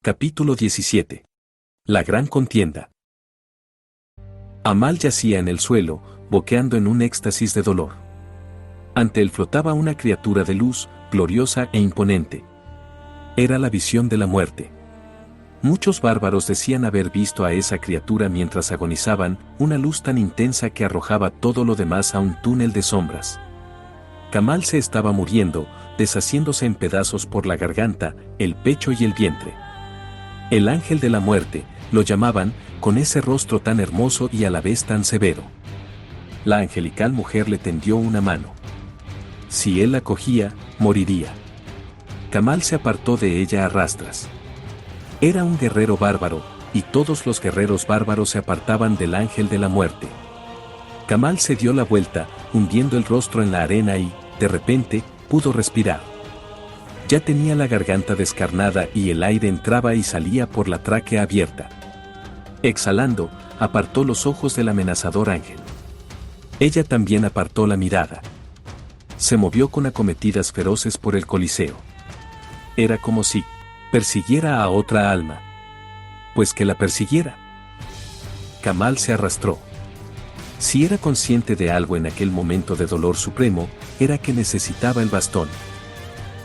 Capítulo 17. La gran contienda. Amal yacía en el suelo, boqueando en un éxtasis de dolor. Ante él flotaba una criatura de luz, gloriosa e imponente. Era la visión de la muerte. Muchos bárbaros decían haber visto a esa criatura mientras agonizaban, una luz tan intensa que arrojaba todo lo demás a un túnel de sombras. Kamal se estaba muriendo, deshaciéndose en pedazos por la garganta, el pecho y el vientre. El ángel de la muerte, lo llamaban, con ese rostro tan hermoso y a la vez tan severo. La angelical mujer le tendió una mano. Si él la cogía, moriría. Kamal se apartó de ella a rastras. Era un guerrero bárbaro, y todos los guerreros bárbaros se apartaban del ángel de la muerte. Kamal se dio la vuelta, hundiendo el rostro en la arena y, de repente, pudo respirar. Ya tenía la garganta descarnada y el aire entraba y salía por la tráquea abierta. Exhalando, apartó los ojos del amenazador ángel. Ella también apartó la mirada. Se movió con acometidas feroces por el Coliseo. Era como si persiguiera a otra alma. Pues que la persiguiera. Kamal se arrastró. Si era consciente de algo en aquel momento de dolor supremo, era que necesitaba el bastón.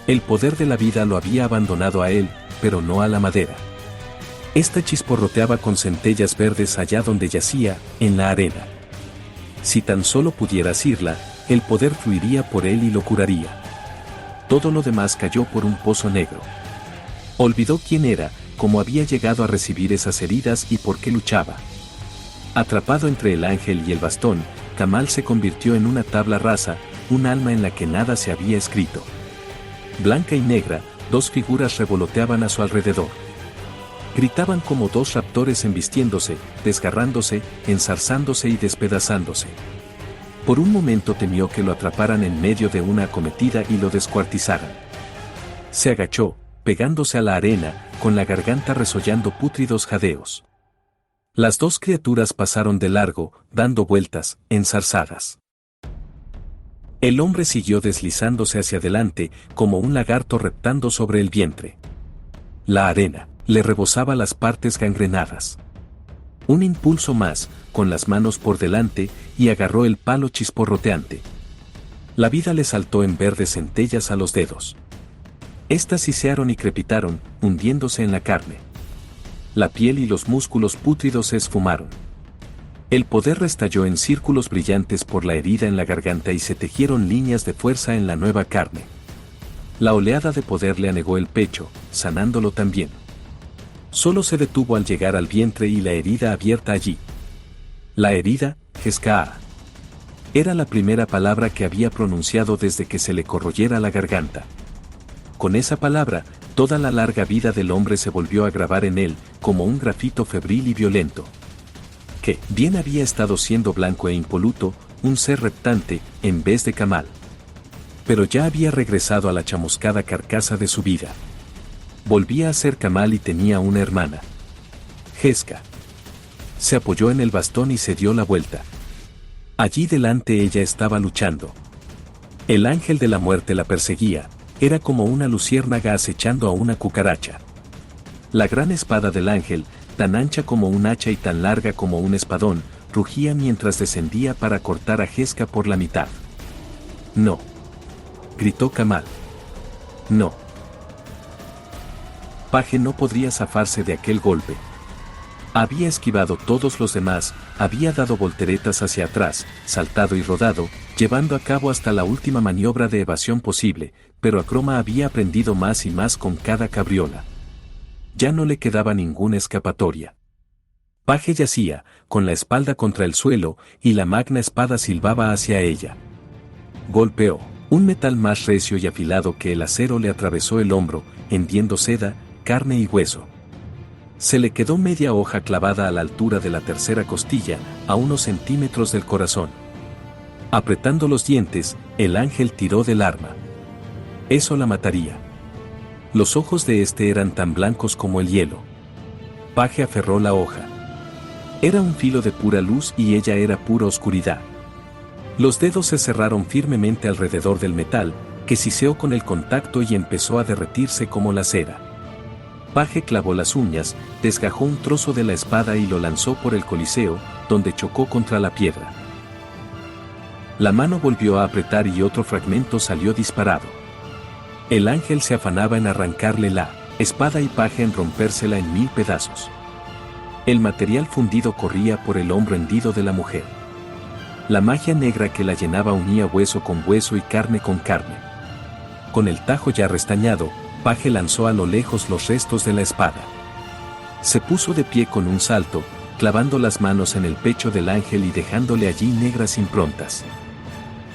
El poder de la vida lo había abandonado a él, pero no a la madera. Esta chisporroteaba con centellas verdes allá donde yacía, en la arena. Si tan solo pudiera asirla, el poder fluiría por él y lo curaría. Todo lo demás cayó por un pozo negro. Olvidó quién era, cómo había llegado a recibir esas heridas y por qué luchaba. Atrapado entre el ángel y el bastón, Kamal se convirtió en una tabla rasa, un alma en la que nada se había escrito. Blanca y negra, dos figuras revoloteaban a su alrededor. Gritaban como dos raptores embistiéndose, desgarrándose, enzarzándose y despedazándose. Por un momento temió que lo atraparan en medio de una acometida y lo descuartizaran. Se agachó, pegándose a la arena, con la garganta resollando pútridos jadeos. Las dos criaturas pasaron de largo, dando vueltas, enzarzadas. El hombre siguió deslizándose hacia adelante, como un lagarto reptando sobre el vientre. La arena le rebosaba las partes gangrenadas. Un impulso más, con las manos por delante, y agarró el palo chisporroteante. La vida le saltó en verdes centellas a los dedos. Estas sisearon y crepitaron, hundiéndose en la carne. La piel y los músculos pútridos se esfumaron. El poder restalló en círculos brillantes por la herida en la garganta y se tejieron líneas de fuerza en la nueva carne. La oleada de poder le anegó el pecho, sanándolo también. Solo se detuvo al llegar al vientre y la herida abierta allí. La herida, Jeskaa. Era la primera palabra que había pronunciado desde que se le corroyera la garganta. Con esa palabra, toda la larga vida del hombre se volvió a grabar en él, como un grafito febril y violento. Que bien había estado siendo blanco e impoluto, un ser reptante, en vez de Kamal. Pero ya había regresado a la chamuscada carcasa de su vida. Volvía a ser Kamal y tenía una hermana. Jeska. Se apoyó en el bastón y se dio la vuelta. Allí delante ella estaba luchando. El ángel de la muerte la perseguía, era como una luciérnaga acechando a una cucaracha. La gran espada del ángel, tan ancha como un hacha y tan larga como un espadón, rugía mientras descendía para cortar a Jeska por la mitad. «No», gritó Kamal. «No». Paje no podría zafarse de aquel golpe. Había esquivado todos los demás, había dado volteretas hacia atrás, saltado y rodado, llevando a cabo hasta la última maniobra de evasión posible, pero Akroma había aprendido más y más con cada cabriola. Ya no le quedaba ninguna escapatoria. Paje yacía, con la espalda contra el suelo, y la magna espada silbaba hacia ella. Golpeó. Un metal más recio y afilado que el acero le atravesó el hombro, hendiendo seda, carne y hueso. Se le quedó media hoja clavada a la altura de la tercera costilla, a unos centímetros del corazón. Apretando los dientes, el ángel tiró del arma. Eso la mataría. Los ojos de este eran tan blancos como el hielo. Paje aferró la hoja. Era un filo de pura luz y ella era pura oscuridad. Los dedos se cerraron firmemente alrededor del metal, que siseó con el contacto y empezó a derretirse como la cera. Paje clavó las uñas, desgajó un trozo de la espada y lo lanzó por el Coliseo, donde chocó contra la piedra. La mano volvió a apretar y otro fragmento salió disparado. El ángel se afanaba en arrancarle la espada y Paje en rompérsela en 1000 pedazos. El material fundido corría por el hombro hendido de la mujer. La magia negra que la llenaba unía hueso con hueso y carne con carne. Con el tajo ya restañado, Paje lanzó a lo lejos los restos de la espada. Se puso de pie con un salto, clavando las manos en el pecho del ángel y dejándole allí negras improntas.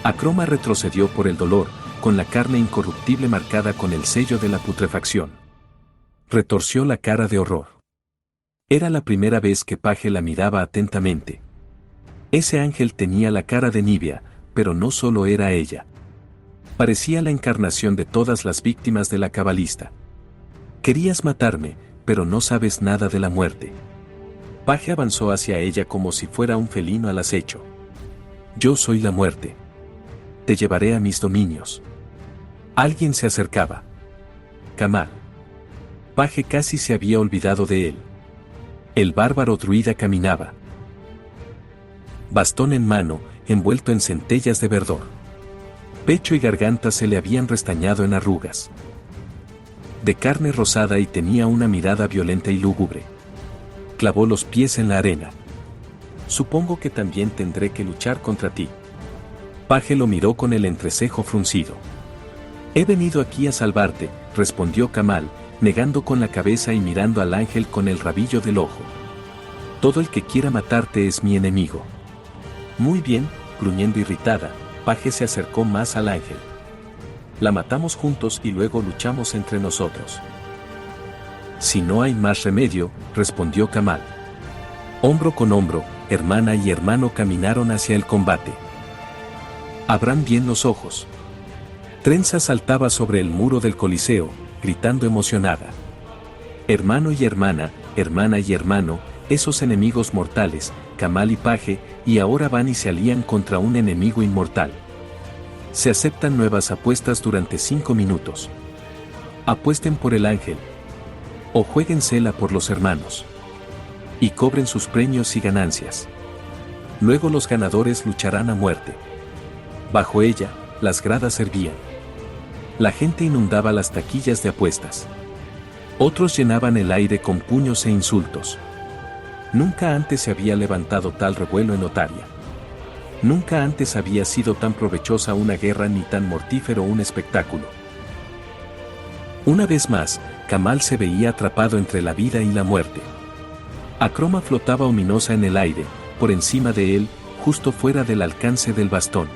Acroma retrocedió por el dolor, con la carne incorruptible marcada con el sello de la putrefacción. Retorció la cara de horror. Era la primera vez que Paje la miraba atentamente. Ese ángel tenía la cara de Nibia, pero no solo era ella. Parecía la encarnación de todas las víctimas de la cabalista. Querías matarme, pero no sabes nada de la muerte. Paje avanzó hacia ella como si fuera un felino al acecho. Yo soy la muerte. Te llevaré a mis dominios. Alguien se acercaba. Kamal. Paje casi se había olvidado de él. El bárbaro druida caminaba. Bastón en mano, envuelto en centellas de verdor. Pecho y garganta se le habían restañado en arrugas. De carne rosada y tenía una mirada violenta y lúgubre. Clavó los pies en la arena. Supongo que también tendré que luchar contra ti. Paje lo miró con el entrecejo fruncido. He venido aquí a salvarte, respondió Kamal, negando con la cabeza y mirando al ángel con el rabillo del ojo. Todo el que quiera matarte es mi enemigo. Muy bien, gruñendo irritada, Paje se acercó más al ángel. La matamos juntos y luego luchamos entre nosotros. Si no hay más remedio, respondió Kamal. Hombro con hombro, hermana y hermano caminaron hacia el combate. Abran bien los ojos. Trenza saltaba sobre el muro del Coliseo, gritando emocionada. Hermano y hermana y hermano, esos enemigos mortales, Kamal y Paje, y ahora van y se alían contra un enemigo inmortal. Se aceptan nuevas apuestas durante 5 minutos. Apuesten por el ángel. O juéguensela por los hermanos. Y cobren sus premios y ganancias. Luego los ganadores lucharán a muerte. Bajo ella, las gradas hervían. La gente inundaba las taquillas de apuestas. Otros llenaban el aire con puños e insultos. Nunca antes se había levantado tal revuelo en Otaria. Nunca antes había sido tan provechosa una guerra ni tan mortífero un espectáculo. Una vez más, Kamal se veía atrapado entre la vida y la muerte. Acroma flotaba ominosa en el aire, por encima de él, justo fuera del alcance del bastón.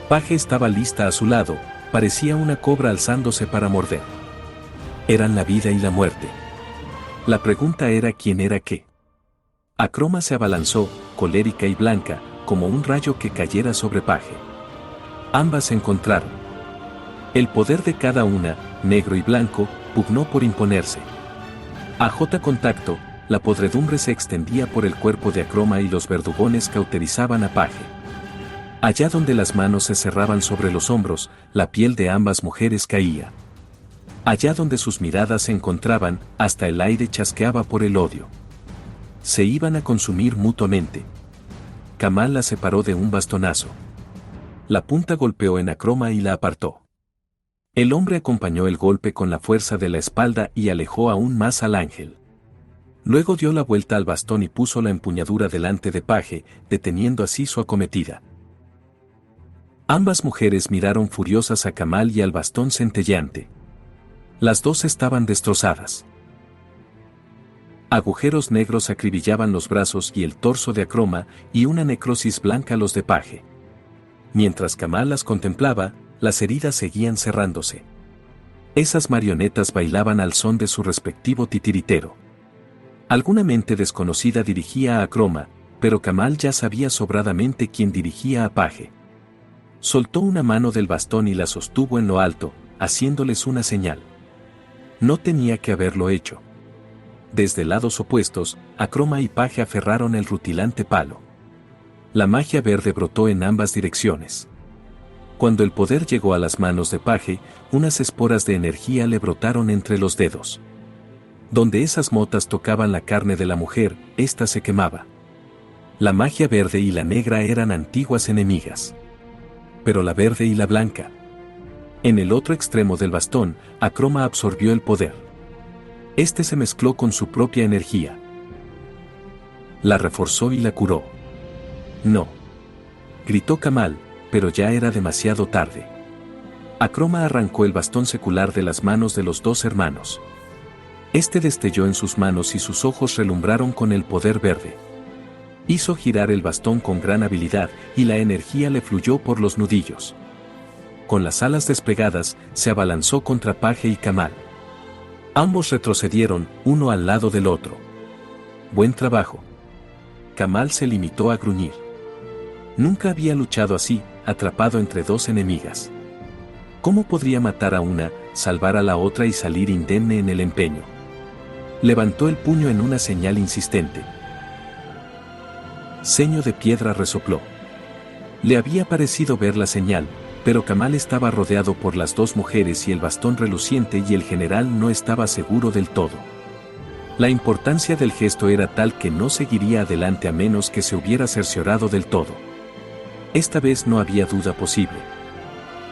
Paje estaba lista a su lado, parecía una cobra alzándose para morder. Eran la vida y la muerte. La pregunta era quién era qué. Acroma se abalanzó, colérica y blanca, como un rayo que cayera sobre Paje. Ambas se encontraron. El poder de cada una, negro y blanco, pugnó por imponerse. A J contacto, la podredumbre se extendía por el cuerpo de Acroma y los verdugones cauterizaban a Paje. Allá donde las manos se cerraban sobre los hombros, la piel de ambas mujeres caía. Allá donde sus miradas se encontraban, hasta el aire chasqueaba por el odio. Se iban a consumir mutuamente. Kamal la separó de un bastonazo. La punta golpeó en Acroma y la apartó. El hombre acompañó el golpe con la fuerza de la espalda y alejó aún más al ángel. Luego dio la vuelta al bastón y puso la empuñadura delante de Paje, deteniendo así su acometida. Ambas mujeres miraron furiosas a Kamal y al bastón centelleante. Las dos estaban destrozadas. Agujeros negros acribillaban los brazos y el torso de Acroma, y una necrosis blanca los de Paje. Mientras Kamal las contemplaba, las heridas seguían cerrándose. Esas marionetas bailaban al son de su respectivo titiritero. Alguna mente desconocida dirigía a Acroma, pero Kamal ya sabía sobradamente quién dirigía a Paje. Soltó una mano del bastón y la sostuvo en lo alto, haciéndoles una señal. No tenía que haberlo hecho. Desde lados opuestos, Acroma y Paje aferraron el rutilante palo. La magia verde brotó en ambas direcciones. Cuando el poder llegó a las manos de Paje, unas esporas de energía le brotaron entre los dedos. Donde esas motas tocaban la carne de la mujer, ésta se quemaba. La magia verde y la negra eran antiguas enemigas. Pero la verde y la blanca. En el otro extremo del bastón, Akroma absorbió el poder. Este se mezcló con su propia energía. La reforzó y la curó. No. Gritó Kamal, pero ya era demasiado tarde. Akroma arrancó el bastón secular de las manos de los dos hermanos. Este destelló en sus manos y sus ojos relumbraron con el poder verde. Hizo girar el bastón con gran habilidad y la energía le fluyó por los nudillos. Con las alas desplegadas, se abalanzó contra Paje y Kamal. Ambos retrocedieron, uno al lado del otro. Buen trabajo. Kamal se limitó a gruñir. Nunca había luchado así, atrapado entre dos enemigas. ¿Cómo podría matar a una, salvar a la otra y salir indemne en el empeño? Levantó el puño en una señal insistente. Ceño de Piedra resopló. Le había parecido ver la señal, pero Kamal estaba rodeado por las dos mujeres y el bastón reluciente y el general no estaba seguro del todo. La importancia del gesto era tal que no seguiría adelante a menos que se hubiera cerciorado del todo. Esta vez no había duda posible.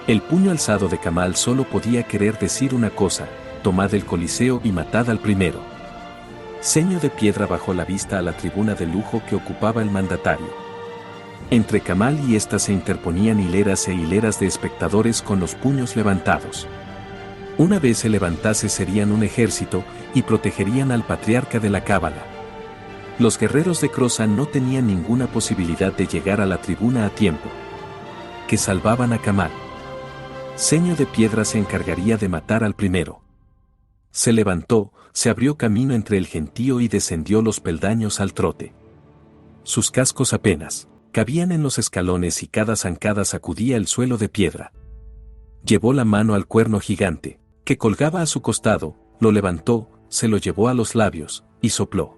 El puño alzado de Kamal solo podía querer decir una cosa: tomad el Coliseo y matad al primero. Ceño de Piedra bajó la vista a la tribuna de lujo que ocupaba el mandatario. Entre Kamal y ésta se interponían hileras e hileras de espectadores con los puños levantados. Una vez se levantase serían un ejército y protegerían al patriarca de la Cábala. Los guerreros de Crozan no tenían ninguna posibilidad de llegar a la tribuna a tiempo. Que salvaban a Kamal. Ceño de Piedra se encargaría de matar al primero. Se levantó, se abrió camino entre el gentío y descendió los peldaños al trote. Sus cascos apenas cabían en los escalones y cada zancada sacudía el suelo de piedra. Llevó la mano al cuerno gigante, que colgaba a su costado, lo levantó, se lo llevó a los labios, y sopló.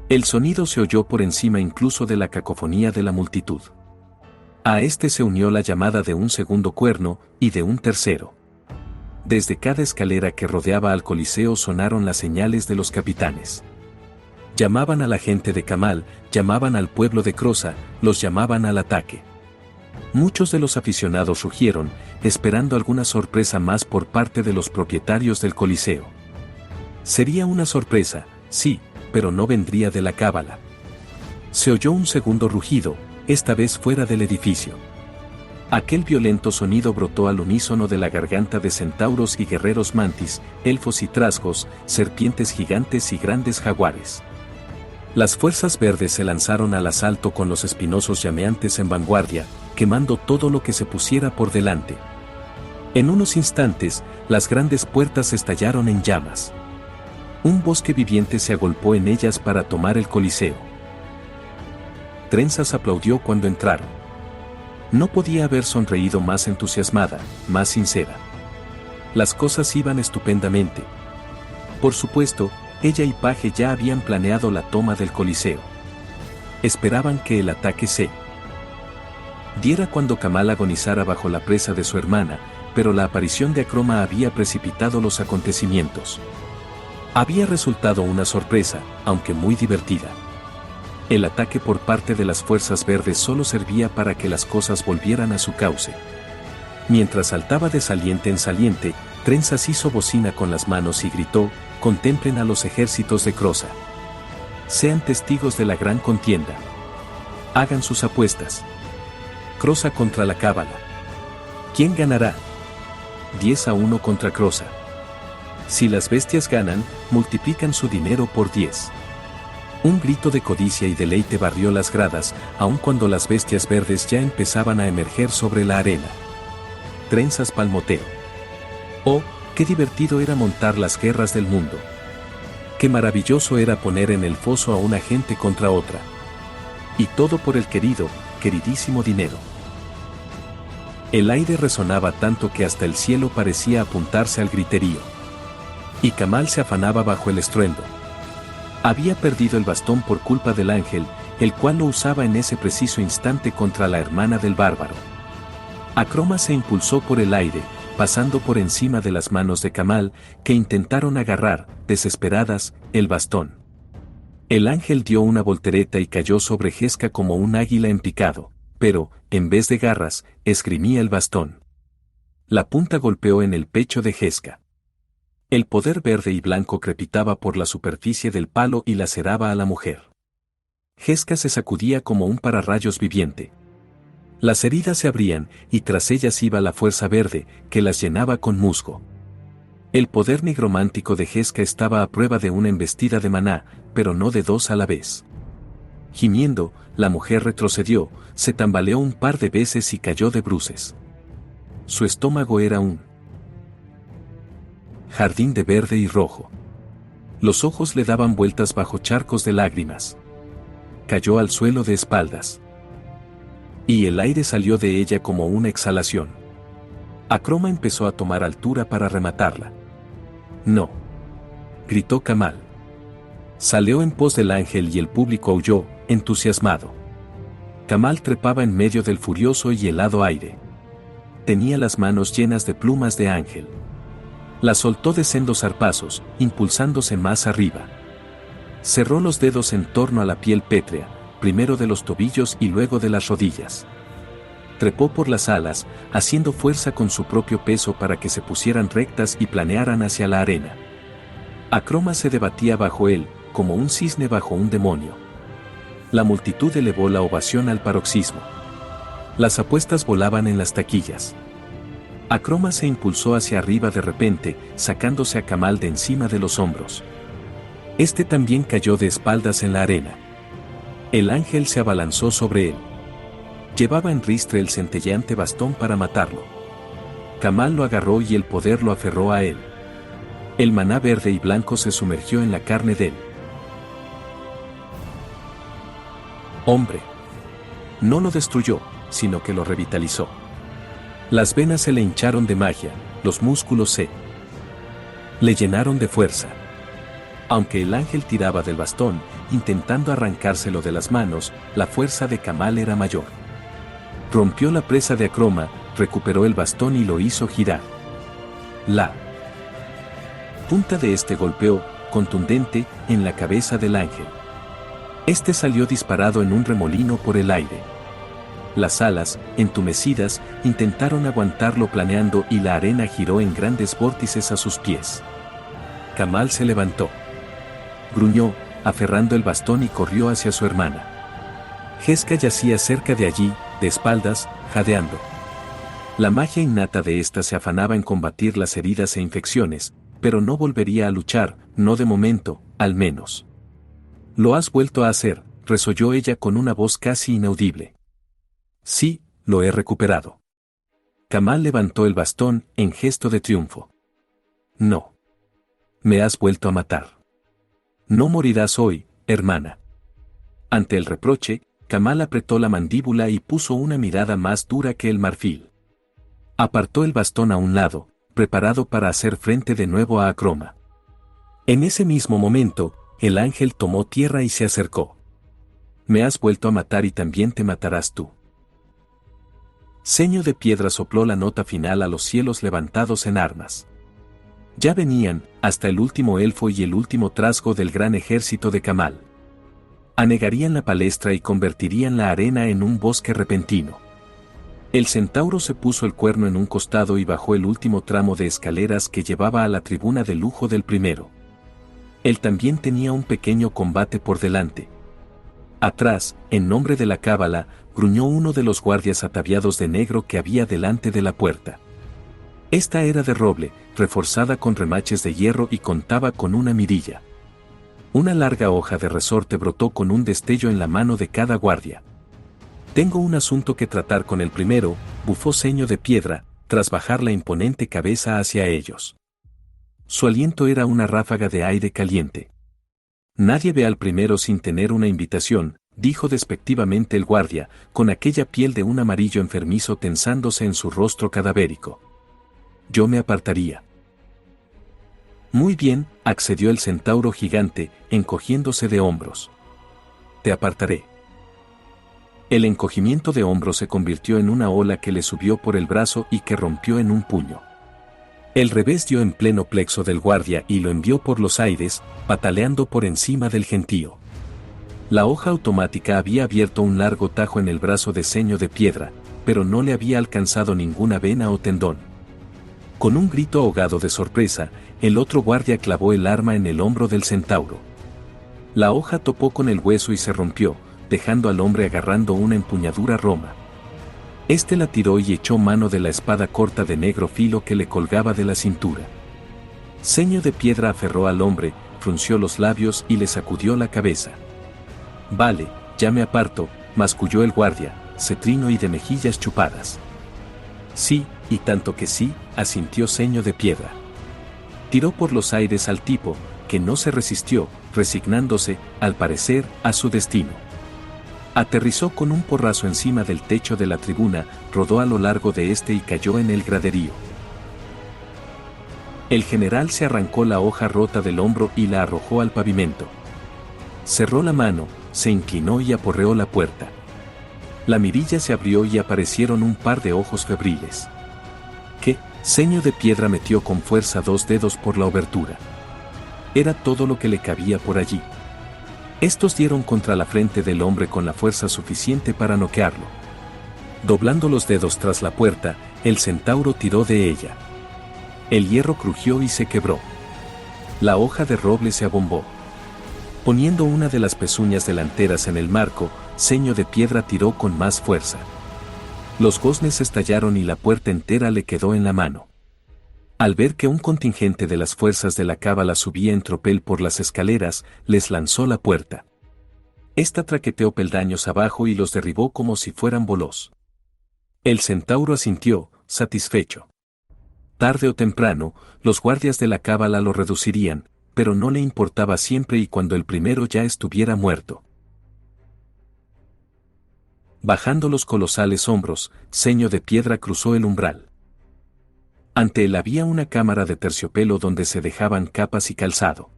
El sonido se oyó por encima incluso de la cacofonía de la multitud. A este se unió la llamada de un segundo cuerno, y de un tercero. Desde cada escalera que rodeaba al Coliseo sonaron las señales de los capitanes. Llamaban a la gente de Kamal, llamaban al pueblo de Croza, los llamaban al ataque. Muchos de los aficionados rugieron, esperando alguna sorpresa más por parte de los propietarios del Coliseo. Sería una sorpresa, sí, pero no vendría de la Cábala. Se oyó un segundo rugido, esta vez fuera del edificio. Aquel violento sonido brotó al unísono de la garganta de centauros y guerreros mantis, elfos y trasgos, serpientes gigantes y grandes jaguares. Las fuerzas verdes se lanzaron al asalto con los espinosos llameantes en vanguardia, quemando todo lo que se pusiera por delante. En unos instantes, las grandes puertas estallaron en llamas. Un bosque viviente se agolpó en ellas para tomar el Coliseo. Trenzas aplaudió cuando entraron. No podía haber sonreído más entusiasmada, más sincera. Las cosas iban estupendamente. Por supuesto, ella y Paje ya habían planeado la toma del Coliseo. Esperaban que el ataque se diera cuando Kamal agonizara bajo la presa de su hermana, pero la aparición de Akroma había precipitado los acontecimientos. Había resultado una sorpresa, aunque muy divertida. El ataque por parte de las fuerzas verdes solo servía para que las cosas volvieran a su cauce. Mientras saltaba de saliente en saliente, Trenzas hizo bocina con las manos y gritó: «Contemplen a los ejércitos de Croza. Sean testigos de la gran contienda. Hagan sus apuestas. Croza contra la Cábala. ¿Quién ganará? 10-1 contra Croza. Si las bestias ganan, multiplican su dinero por 10». Un grito de codicia y deleite barrió las gradas, aun cuando las bestias verdes ya empezaban a emerger sobre la arena. Trenzas palmoteó. Oh, qué divertido era montar las guerras del mundo. Qué maravilloso era poner en el foso a una gente contra otra. Y todo por el queridísimo dinero. El aire resonaba tanto que hasta el cielo parecía apuntarse al griterío. Y Kamal se afanaba bajo el estruendo. Había perdido el bastón por culpa del ángel, el cual lo usaba en ese preciso instante contra la hermana del bárbaro. Akroma se impulsó por el aire, pasando por encima de las manos de Kamal, que intentaron agarrar, desesperadas, el bastón. El ángel dio una voltereta y cayó sobre Jeska como un águila en picado, pero, en vez de garras, esgrimía el bastón. La punta golpeó en el pecho de Jeska. El poder verde y blanco crepitaba por la superficie del palo y laceraba a la mujer. Jeska se sacudía como un pararrayos viviente. Las heridas se abrían, y tras ellas iba la fuerza verde, que las llenaba con musgo. El poder nigromántico de Jeska estaba a prueba de una embestida de maná, pero no de dos a la vez. Gimiendo, la mujer retrocedió, se tambaleó un par de veces y cayó de bruces. Su estómago era un jardín de verde y rojo. Los ojos le daban vueltas bajo charcos de lágrimas. Cayó al suelo de espaldas. Y el aire salió de ella como una exhalación. Akroma empezó a tomar altura para rematarla. «No», gritó Kamal. Salió en pos del ángel y el público aulló, entusiasmado. Kamal trepaba en medio del furioso y helado aire. Tenía las manos llenas de plumas de ángel. Las soltó de sendos zarpazos, impulsándose más arriba. Cerró los dedos en torno a la piel pétrea, primero de los tobillos y luego de las rodillas. Trepó por las alas, haciendo fuerza con su propio peso para que se pusieran rectas y planearan hacia la arena. Akroma se debatía bajo él, como un cisne bajo un demonio. La multitud elevó la ovación al paroxismo. Las apuestas volaban en las taquillas. Akroma se impulsó hacia arriba de repente, sacándose a Kamal de encima de los hombros. Este también cayó de espaldas en la arena. El ángel se abalanzó sobre él. Llevaba en ristre el centelleante bastón para matarlo. Kamal lo agarró y el poder lo aferró a él. El maná verde y blanco se sumergió en la carne de él. Hombre. No lo destruyó, sino que lo revitalizó. Las venas se le hincharon de magia, los músculos se le llenaron de fuerza. Aunque el ángel tiraba del bastón, intentando arrancárselo de las manos, la fuerza de Kamal era mayor. Rompió la presa de Akroma, recuperó el bastón y lo hizo girar. La punta de este golpeó, contundente, en la cabeza del ángel. Este salió disparado en un remolino por el aire. Las alas, entumecidas, intentaron aguantarlo planeando y la arena giró en grandes vórtices a sus pies. Kamal se levantó. Gruñó, aferrando el bastón y corrió hacia su hermana. Jeska yacía cerca de allí, de espaldas, jadeando. La magia innata de ésta se afanaba en combatir las heridas e infecciones, pero no volvería a luchar, no de momento, al menos. «Lo has vuelto a hacer», resolló ella con una voz casi inaudible. «Sí, lo he recuperado». Kamal levantó el bastón, en gesto de triunfo. «No. Me has vuelto a matar. No morirás hoy, hermana». Ante el reproche, Kamal apretó la mandíbula y puso una mirada más dura que el marfil. Apartó el bastón a un lado, preparado para hacer frente de nuevo a Akroma. En ese mismo momento, el ángel tomó tierra y se acercó. «Me has vuelto a matar y también te matarás tú». Ceño de Piedra sopló la nota final a los cielos levantados en armas. Ya venían, hasta el último elfo y el último trasgo del gran ejército de Kamal. Anegarían la palestra y convertirían la arena en un bosque repentino. El centauro se puso el cuerno en un costado y bajó el último tramo de escaleras que llevaba a la tribuna de lujo del primero. Él también tenía un pequeño combate por delante. Atrás, en nombre de la cábala, gruñó uno de los guardias ataviados de negro que había delante de la puerta. Esta era de roble, reforzada con remaches de hierro y contaba con una mirilla. Una larga hoja de resorte brotó con un destello en la mano de cada guardia. «Tengo un asunto que tratar con el primero», bufó Ceño de Piedra, tras bajar la imponente cabeza hacia ellos. Su aliento era una ráfaga de aire caliente. «Nadie ve al primero sin tener una invitación», dijo despectivamente el guardia, con aquella piel de un amarillo enfermizo tensándose en su rostro cadavérico. «Yo me apartaría». «Muy bien», accedió el centauro gigante, encogiéndose de hombros. «Te apartaré». El encogimiento de hombros se convirtió en una ola que le subió por el brazo y que rompió en un puño. El revés dio en pleno plexo del guardia y lo envió por los aires, pataleando por encima del gentío. La hoja automática había abierto un largo tajo en el brazo de Ceño de Piedra, pero no le había alcanzado ninguna vena o tendón. Con un grito ahogado de sorpresa, el otro guardia clavó el arma en el hombro del centauro. La hoja topó con el hueso y se rompió, dejando al hombre agarrando una empuñadura roma. Este la tiró y echó mano de la espada corta de negro filo que le colgaba de la cintura. Ceño de Piedra aferró al hombre, frunció los labios y le sacudió la cabeza. Vale, ya me aparto, masculló el guardia, cetrino y de mejillas chupadas. Sí, y tanto que sí, asintió Ceño de Piedra. Tiró por los aires al tipo, que no se resistió, resignándose, al parecer, a su destino. Aterrizó con un porrazo encima del techo de la tribuna, rodó a lo largo de este y cayó en el graderío. El general se arrancó la hoja rota del hombro y la arrojó al pavimento. Cerró la mano, se inclinó y aporreó la puerta. La mirilla se abrió y aparecieron un par de ojos febriles. ¿Qué? Ceño de Piedra metió con fuerza 2 dedos por la obertura. Era todo lo que le cabía por allí. Estos dieron contra la frente del hombre con la fuerza suficiente para noquearlo. Doblando los dedos tras la puerta, el centauro tiró de ella. El hierro crujió y se quebró. La hoja de roble se abombó. Poniendo una de las pezuñas delanteras en el marco, Ceño de Piedra tiró con más fuerza. Los goznes estallaron y la puerta entera le quedó en la mano. Al ver que un contingente de las fuerzas de la cábala subía en tropel por las escaleras, les lanzó la puerta. Esta traqueteó peldaños abajo y los derribó como si fueran bolos. El centauro asintió, satisfecho. Tarde o temprano, los guardias de la cábala lo reducirían, pero no le importaba siempre y cuando el primero ya estuviera muerto. Bajando los colosales hombros, Ceño de Piedra cruzó el umbral. Ante él había una cámara de terciopelo donde se dejaban capas y calzado.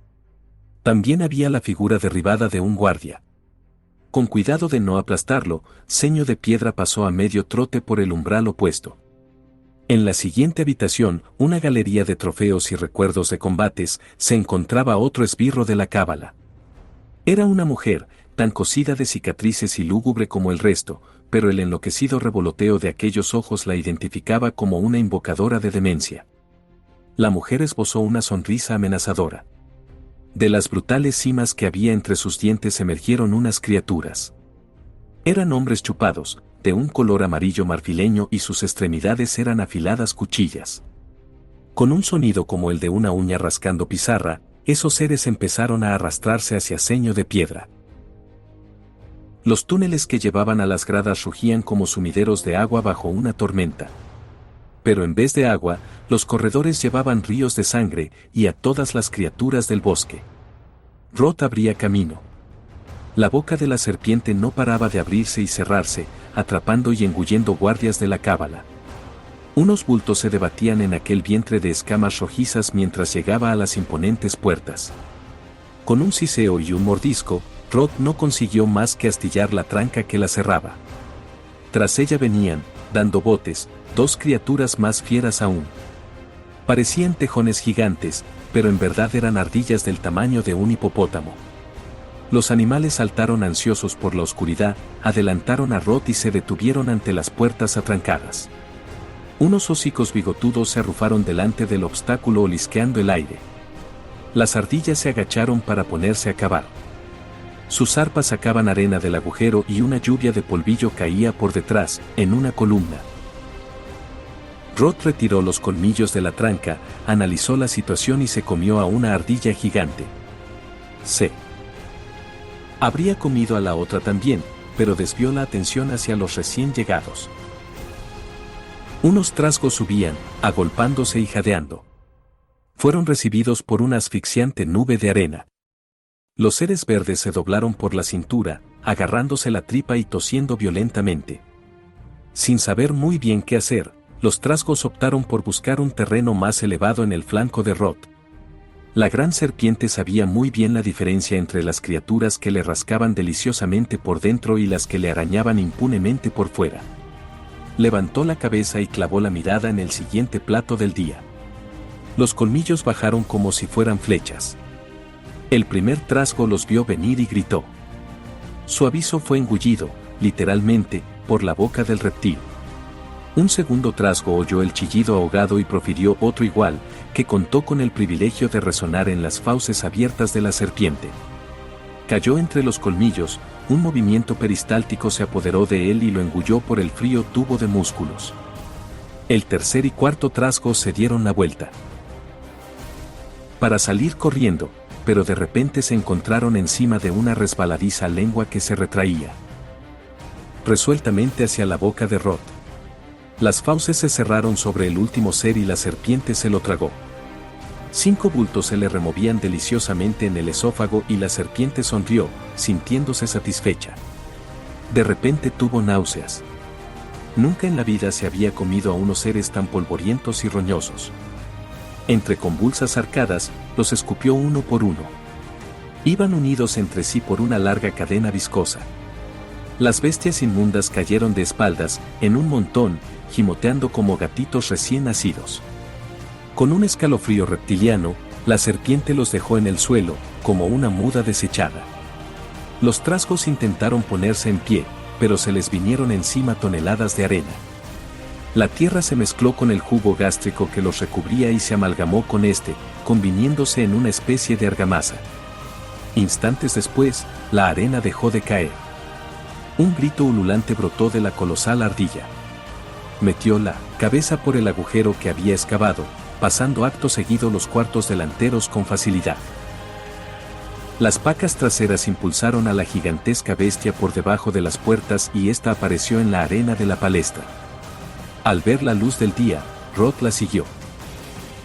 También había la figura derribada de un guardia. Con cuidado de no aplastarlo, Ceño de Piedra pasó a medio trote por el umbral opuesto. En la siguiente habitación, una galería de trofeos y recuerdos de combates, se encontraba otro esbirro de la cábala. Era una mujer, tan cosida de cicatrices y lúgubre como el resto, pero el enloquecido revoloteo de aquellos ojos la identificaba como una invocadora de demencia. La mujer esbozó una sonrisa amenazadora. De las brutales cimas que había entre sus dientes emergieron unas criaturas. Eran hombres chupados, de un color amarillo marfileño y sus extremidades eran afiladas cuchillas. Con un sonido como el de una uña rascando pizarra, esos seres empezaron a arrastrarse hacia Ceño de Piedra. Los túneles que llevaban a las gradas rugían como sumideros de agua bajo una tormenta. Pero en vez de agua, los corredores llevaban ríos de sangre y a todas las criaturas del bosque. Roth abría camino. La boca de la serpiente no paraba de abrirse y cerrarse, atrapando y engullendo guardias de la cábala. Unos bultos se debatían en aquel vientre de escamas rojizas mientras llegaba a las imponentes puertas. Con un siseo y un mordisco, Roth no consiguió más que astillar la tranca que la cerraba. Tras ella venían, dando botes, 2 criaturas más fieras aún. Parecían tejones gigantes, pero en verdad eran ardillas del tamaño de un hipopótamo. Los animales saltaron ansiosos por la oscuridad, adelantaron a Roth y se detuvieron ante las puertas atrancadas. Unos hocicos bigotudos se arrufaron delante del obstáculo olisqueando el aire. Las ardillas se agacharon para ponerse a cavar. Sus arpas sacaban arena del agujero y una lluvia de polvillo caía por detrás, en una columna. Roth retiró los colmillos de la tranca, analizó la situación y se comió a una ardilla gigante. Habría comido a la otra también, pero desvió la atención hacia los recién llegados. Unos trasgos subían, agolpándose y jadeando. Fueron recibidos por una asfixiante nube de arena. Los seres verdes se doblaron por la cintura, agarrándose la tripa y tosiendo violentamente. Sin saber muy bien qué hacer, los trasgos optaron por buscar un terreno más elevado en el flanco de Roth. La gran serpiente sabía muy bien la diferencia entre las criaturas que le rascaban deliciosamente por dentro y las que le arañaban impunemente por fuera. Levantó la cabeza y clavó la mirada en el siguiente plato del día. Los colmillos bajaron como si fueran flechas. El primer trasgo los vio venir y gritó. Su aviso fue engullido, literalmente, por la boca del reptil. Un segundo trasgo oyó el chillido ahogado y profirió otro igual, que contó con el privilegio de resonar en las fauces abiertas de la serpiente. Cayó entre los colmillos, un movimiento peristáltico se apoderó de él y lo engulló por el frío tubo de músculos. El tercer y cuarto trasgo se dieron la vuelta para salir corriendo, pero de repente se encontraron encima de una resbaladiza lengua que se retraía resueltamente hacia la boca de Rod. Las fauces se cerraron sobre el último ser y la serpiente se lo tragó. 5 bultos se le removían deliciosamente en el esófago y la serpiente sonrió, sintiéndose satisfecha. De repente tuvo náuseas. Nunca en la vida se había comido a unos seres tan polvorientos y roñosos. Entre convulsas arcadas, los escupió uno por uno. Iban unidos entre sí por una larga cadena viscosa. Las bestias inmundas cayeron de espaldas, en un montón, gimoteando como gatitos recién nacidos. Con un escalofrío reptiliano, la serpiente los dejó en el suelo, como una muda desechada. Los trasgos intentaron ponerse en pie, pero se les vinieron encima toneladas de arena. La tierra se mezcló con el jugo gástrico que los recubría y se amalgamó con este, conviniéndose en una especie de argamasa. Instantes después, la arena dejó de caer. Un grito ululante brotó de la colosal ardilla. Metió la cabeza por el agujero que había excavado, pasando acto seguido los cuartos delanteros con facilidad. Las pacas traseras impulsaron a la gigantesca bestia por debajo de las puertas y ésta apareció en la arena de la palestra. Al ver la luz del día, Rod la siguió.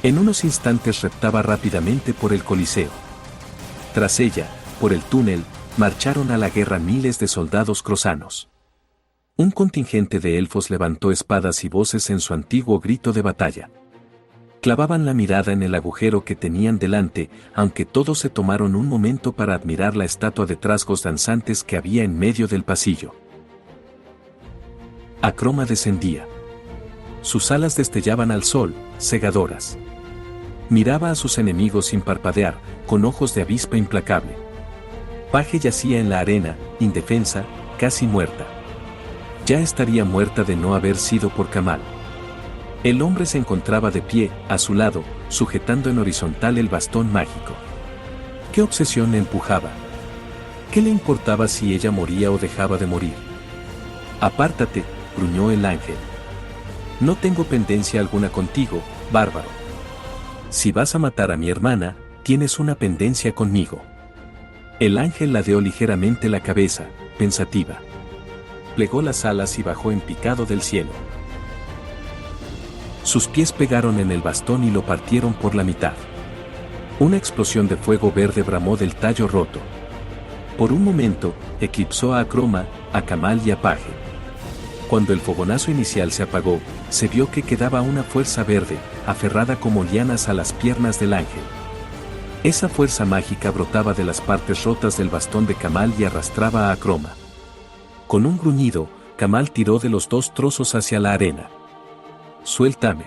En unos instantes reptaba rápidamente por el Coliseo. Tras ella, por el túnel, marcharon a la guerra miles de soldados crosanos. Un contingente de elfos levantó espadas y voces en su antiguo grito de batalla. Clavaban la mirada en el agujero que tenían delante, aunque todos se tomaron un momento para admirar la estatua de trasgos danzantes que había en medio del pasillo. Acroma descendía. Sus alas destellaban al sol, cegadoras. Miraba a sus enemigos sin parpadear, con ojos de avispa implacable. Paje yacía en la arena, indefensa, casi muerta. Ya estaría muerta de no haber sido por Kamal. El hombre se encontraba de pie, a su lado, sujetando en horizontal el bastón mágico. ¿Qué obsesión le empujaba? ¿Qué le importaba si ella moría o dejaba de morir? Apártate, gruñó el ángel. No tengo pendencia alguna contigo, bárbaro. Si vas a matar a mi hermana, tienes una pendencia conmigo. El ángel ladeó ligeramente la cabeza, pensativa. Plegó las alas y bajó en picado del cielo. Sus pies pegaron en el bastón y lo partieron por la mitad. Una explosión de fuego verde bramó del tallo roto. Por un momento, eclipsó a Acroma, a Kamal y a Paje. Cuando el fogonazo inicial se apagó, se vio que quedaba una fuerza verde, aferrada como lianas a las piernas del ángel. Esa fuerza mágica brotaba de las partes rotas del bastón de Kamal y arrastraba a Acroma. Con un gruñido, Kamal tiró de los 2 trozos hacia la arena. «Suéltame.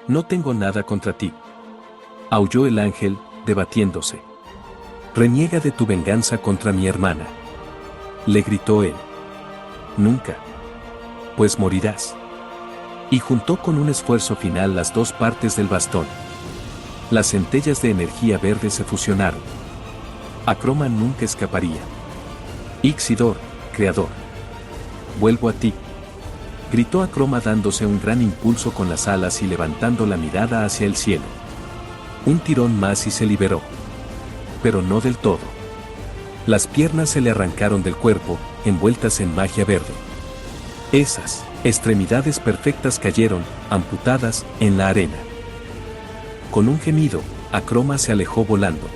No tengo nada contra ti», aulló el ángel, debatiéndose. «Reniega de tu venganza contra mi hermana», le gritó él. «Nunca. Pues morirás». Y juntó con un esfuerzo final las 2 partes del bastón. Las centellas de energía verde se fusionaron. Acroma nunca escaparía. «Ixidor, creador. Vuelvo a ti», gritó Acroma dándose un gran impulso con las alas y levantando la mirada hacia el cielo. Un tirón más y se liberó. Pero no del todo. Las piernas se le arrancaron del cuerpo, envueltas en magia verde. Esas extremidades perfectas cayeron, amputadas, en la arena. Con un gemido, Acroma se alejó volando.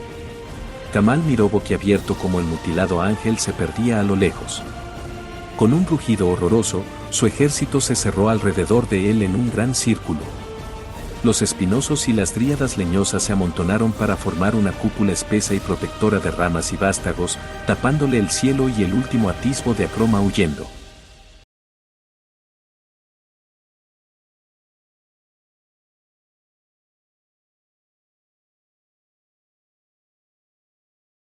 Kamal miró boquiabierto como el mutilado ángel se perdía a lo lejos. Con un rugido horroroso, su ejército se cerró alrededor de él en un gran círculo. Los espinosos y las dríadas leñosas se amontonaron para formar una cúpula espesa y protectora de ramas y vástagos, tapándole el cielo y el último atisbo de Acroma huyendo.